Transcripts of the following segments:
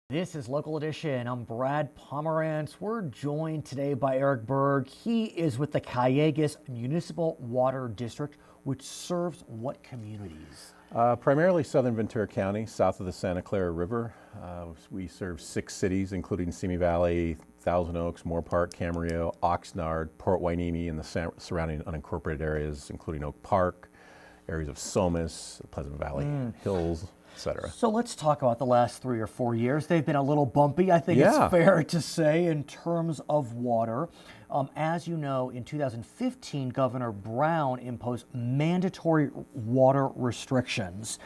This is Local Edition. I'm Brad Pomerantz. We're joined today by Bergh. He is with the Calleguas Municipal Water District, which serves what communities? Primarily southern Ventura County, south of the Santa Clara River. We serve 6 cities, including Simi Valley, Thousand Oaks, Moore Park, Camarillo, Oxnard, Port Hueneme, and the surrounding unincorporated areas, including Oak Park, areas of Somas, Pleasant Valley Hills, etc. So let's talk about the last 3 or 4 years. They've been a little bumpy, I think it's fair to say, in terms of water. As you know, in 2015, Governor Brown imposed mandatory water restrictions.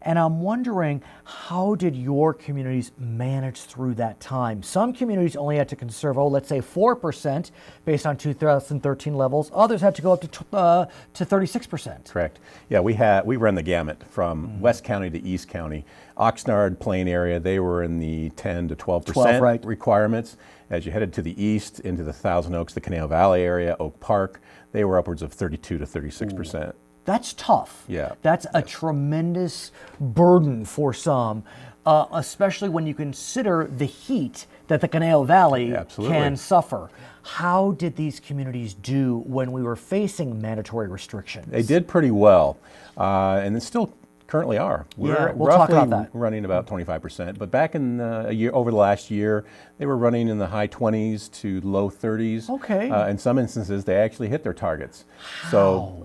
And I'm wondering, how did your communities manage through that time? Some communities only had to conserve, let's say 4% based on 2013 levels. Others had to go up to 36%. Correct. Yeah, we run the gamut from West County to East County. Oxnard, Plain area, they were in the 10 to 12% requirements. As you headed to the east into the Thousand Oaks, the Canal Valley area, Oak Park, they were upwards of 32 to 36%. Ooh. That's tough. Yeah. That's a tremendous burden for some, especially when you consider the heat that the Canal Valley can suffer. How did these communities do when we were facing mandatory restrictions? They did pretty well, and they still currently are. We're we'll talk about that. Running about 25%, but back in over the last year, they were running in the high 20s to low 30s. Okay. In some instances, they actually hit their targets. How? So,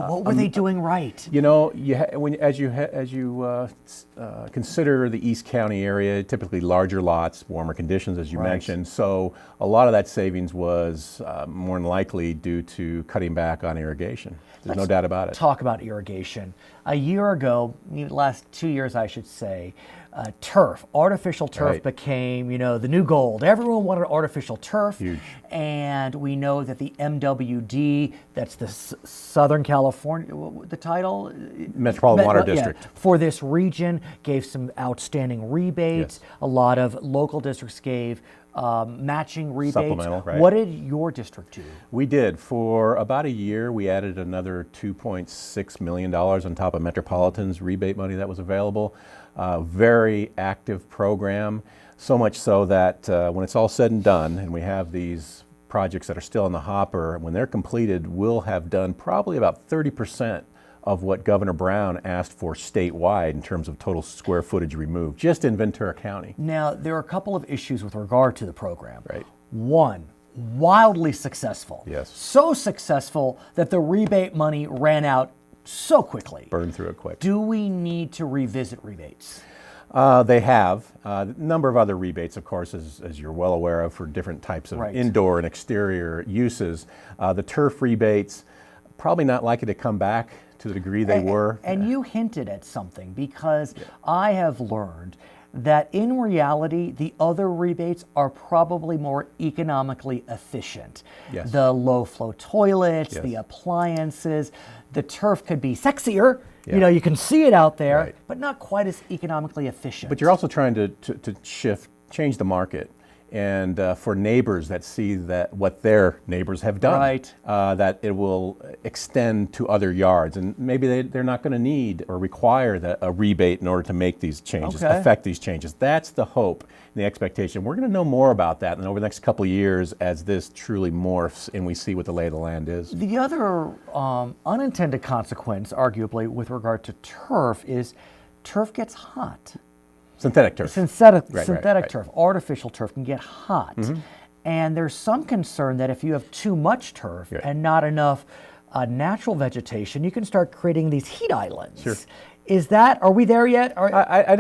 what were they doing right? You know, as you consider the East County area, typically larger lots, warmer conditions, as you mentioned. So, a lot of that savings was more than likely due to cutting back on irrigation. There's no doubt about it. Talk about irrigation. A year ago, the last 2 years, I should say, turf, artificial turf became, the new gold. Everyone wanted artificial turf. Huge. And we know that the MWD, that's the Southern California, the title? Metropolitan Water District. For this region, gave some outstanding rebates. Yes. A lot of local districts gave matching rebates. Supplemental, right. What did your district do? We did. For about a year, we added another $2.6 million on top of Metropolitan's rebate money that was available. Very active program, so much so that when it's all said and done, and we have these projects that are still in the hopper, when they're completed, we'll have done probably about 30% of what Governor Brown asked for statewide in terms of total square footage removed, just in Ventura County. Now, there are a couple of issues with regard to the program. Right. One, wildly successful. Yes. So successful that the rebate money ran out so quickly. Burned through it quick. Do we need to revisit rebates? They have a number of other rebates, of course, as you're well aware of, for different types of indoor and exterior uses. The turf rebates, probably not likely to come back to the degree they were. And you hinted at something, because I have learned that in reality, the other rebates are probably more economically efficient. Yes. The low flow toilets, the appliances, the turf could be sexier. Yeah. You can see it out there, but not quite as economically efficient. But you're also trying to change the market. And for neighbors that see that what their neighbors have done, that it will extend to other yards, and maybe they're not going to need or require a rebate in order to make these changes, affect these changes. That's the hope and the expectation. We're going to know more about that over the next couple of years as this truly morphs and we see what the lay of the land is. The other unintended consequence, arguably, with regard to turf is turf gets hot. Synthetic turf. Synthetic turf, artificial turf can get hot. And there's some concern that if you have too much turf and not enough natural vegetation, you can start creating these heat islands. Sure. Are we there yet? I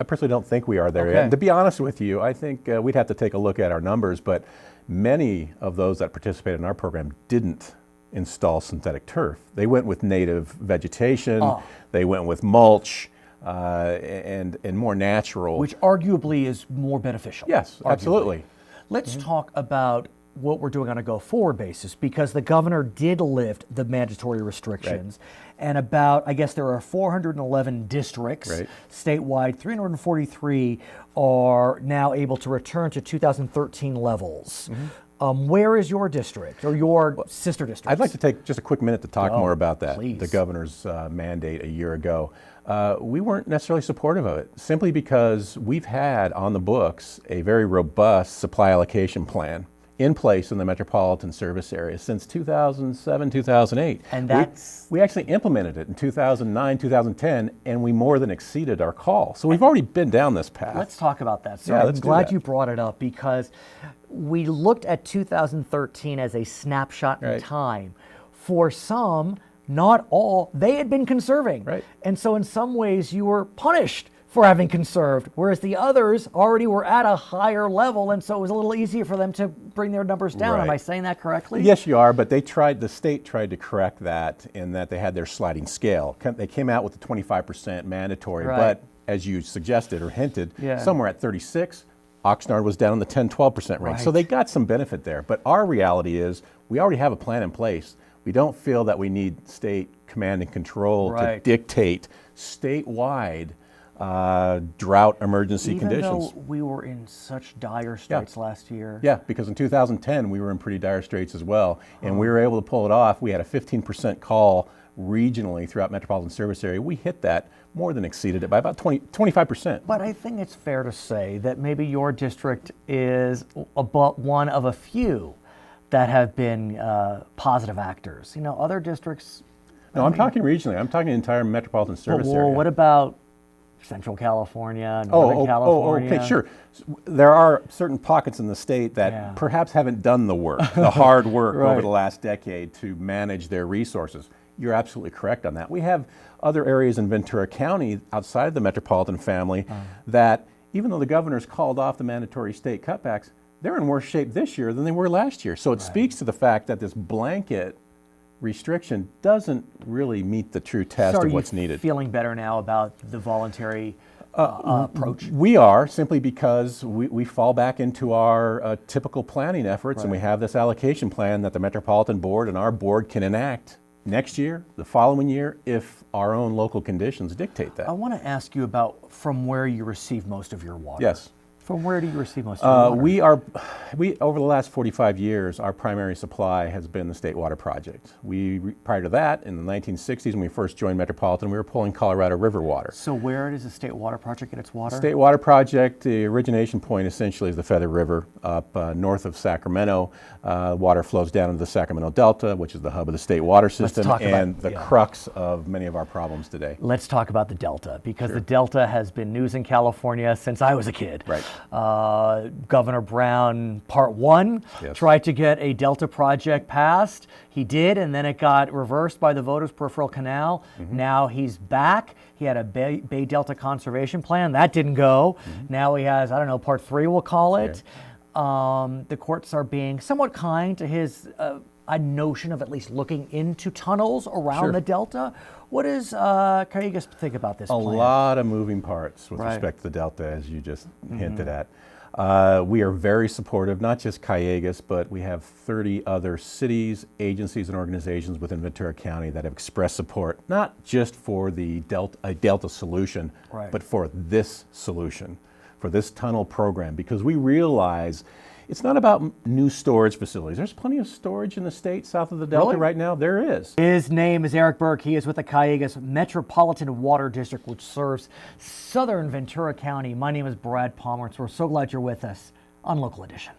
personally don't think we are there yet. And to be honest with you, I think we'd have to take a look at our numbers, but many of those that participated in our program didn't install synthetic turf. They went with native vegetation, they went with mulch, and more natural. Which arguably is more beneficial. Yes, absolutely. Let's talk about what we're doing on a go-forward basis, because the governor did lift the mandatory restrictions. And I guess there are 411 districts statewide, 343 are now able to return to 2013 levels. Where is your district or your sister district? I'd like to take just a quick minute to talk more about that, please. the governor's mandate a year ago. We weren't necessarily supportive of it, simply because we've had on the books a very robust supply allocation plan in place in the metropolitan service area since 2007, 2008. And we actually implemented it in 2009, 2010, and we more than exceeded our call. So we've already been down this path. Let's talk about that. So Yeah, I'm let's do glad that. you brought it up, because we looked at 2013 as a snapshot in Right. time. For some, not all, they had been conserving. Right. And so in some ways you were punished for having conserved, whereas the others already were at a higher level, and so it was a little easier for them to bring their numbers down. Right. Am I saying that correctly? Yes, you are, but the state tried to correct that in that they had their sliding scale. They came out with the 25% mandatory, Right. but as you suggested or hinted, Yeah. somewhere at 36, Oxnard was down in the 10, 12% range. So Right. they got some benefit there. But our reality is we already have a plan in place. We don't feel that we need state command and control Right. to dictate statewide drought emergency Even conditions. though we were in such dire straits last year. Yeah, because in 2010 we were in pretty dire straits as well, and we were able to pull it off. We had a 15% call regionally throughout metropolitan service area. We hit that, more than exceeded it by about 25%. But I think it's fair to say that maybe your district is about one of a few that have been positive actors. You know, other districts. No, I'm talking regionally. I'm talking the entire metropolitan service Well, area. what about Central California, Northern California? Okay, sure. There are certain pockets in the state that Yeah. perhaps haven't done the work, the hard work Right. over the last decade to manage their resources. You're absolutely correct on that. We have other areas in Ventura County outside of the metropolitan family that, even though the governor's called off the mandatory state cutbacks, they're in worse shape this year than they were last year. So it speaks to the fact that this blanket restriction doesn't really meet the true test So are of you what's needed. feeling better now about the voluntary approach? We are, simply because we fall back into our typical planning efforts, and we have this allocation plan that the Metropolitan Board and our board can enact next year, the following year, if our own local conditions dictate that. I want to ask you about from where you receive most of your water. Yes. From where do you receive most of your water? We over the last 45 years, our primary supply has been the State Water Project. Prior to that, in the 1960s, when we first joined Metropolitan, we were pulling Colorado River water. So where does the State Water Project get its water? State Water Project, the origination point essentially is the Feather River up north of Sacramento. Water flows down into the Sacramento Delta, which is the hub of the state water system talk about- and the crux of many of our problems today. Let's talk about the Delta, because the Delta has been news in California since I was a kid. Right. Governor Brown, Part 1, Yes. tried to get a Delta project passed. He did, and then it got reversed by the voters, Peripheral Canal. Now he's back. He had a Bay Delta Conservation Plan. That didn't go. Now he has, I don't know, Part 3 we'll call it. The courts are being somewhat kind to his a notion of at least looking into tunnels around Sure. the Delta. What does Calleguas think about this A plan? lot of moving parts with Right. respect to the Delta, as you just hinted at. We are very supportive, not just Calleguas, but we have 30 other cities, agencies, and organizations within Ventura County that have expressed support, not just for the Delta solution, Right. but for this solution, for this tunnel program, because we realize it's not about new storage facilities. There's plenty of storage in the state south of the Delta Really? right now. There is. His name is Eric Bergh. He is with the Calleguas Metropolitan Water District, which serves southern Ventura County. My name is Brad Palmer. So we're so glad you're with us on Local Edition.